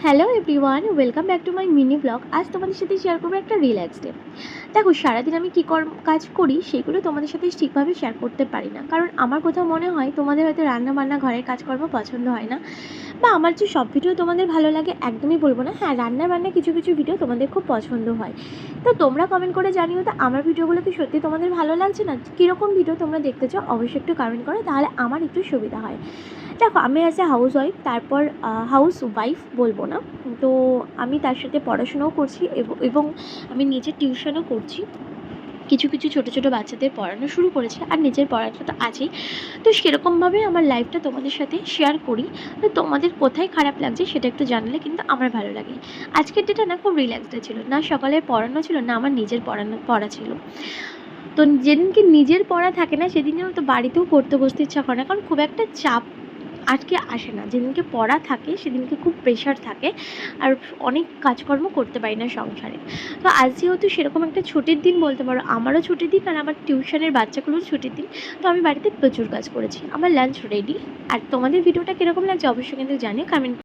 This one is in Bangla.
Hello everyone, welcome back to my mini blog. আজ তোমাদের সাথে শেয়ার করবো একটা রিল্যাক্স ডে। দেখো, সারাদিন আমি কী কাজ করি সেগুলো তোমাদের সাথে ঠিকভাবে শেয়ার করতে পারি না, কারণ আমার কোথাও মনে হয় তোমাদের হয়তো রান্না বান্না ঘরের কাজকর্ম পছন্দ হয় না, বা আমার যে সব ভিডিও তোমাদের ভালো লাগে একদমই বলবো না। হ্যাঁ, রান্না বান্না কিছু কিছু ভিডিও তোমাদের খুব পছন্দ হয়, তো তোমরা কমেন্ট করে জানিও তো আমার ভিডিওগুলো কি সত্যি তোমাদের ভালো লাগছে না, কীরকম ভিডিও তোমরা দেখতে চাও অবশ্যই একটু কমেন্ট করো, তাহলে আমার একটু সুবিধা হয়। দেখো, আমি অ্যাজ এ হাউস ওয়াইফ, তারপর হাউস ওয়াইফ বলবো না, তো আমি তার সাথে পড়াশোনাও করছি এবং আমি নিজে টিউশনও করছি। কিছু কিছু ছোটো ছোটো বাচ্চাদের পড়ানো শুরু করেছি, আর নিজের পড়াটা তো আছেই। তো সেরকমভাবে আমার লাইফটা তোমাদের সাথে শেয়ার করি। তো তোমাদের কোথায় খারাপ লাগছে সেটা একটু জানলে কিন্তু আমার ভালো লাগে। আজকের ডেটা না খুব রিল্যাক্সড ছিল, না সকালে পড়ানো ছিল, না আমার নিজের পড়া ছিল। তো যেদিনকে নিজের পড়া থাকে না সেদিন তো বাড়িতেও পড়তে বসতে ইচ্ছা করে না, কারণ খুব একটা চাপ আজকে আসে না। যেদিনকে পড়া থাকে সেদিনকে খুব প্রেশার থাকে, আর অনেক কাজকর্ম করতে পারি না সংসারে। তো আজ যেহেতু সেরকম একটা ছুটির দিন বলতে পারো, আমারও ছুটির দিন আর আমার টিউশনের বাচ্চাগুলোর ছুটির দিন, তো আমি বাড়িতে প্রচুর কাজ করেছি। আমার লাঞ্চ রেডি। আর তোমাদের ভিডিওটা কীরকম লাগছে অবশ্যই কিন্তু জানিও কমেন্ট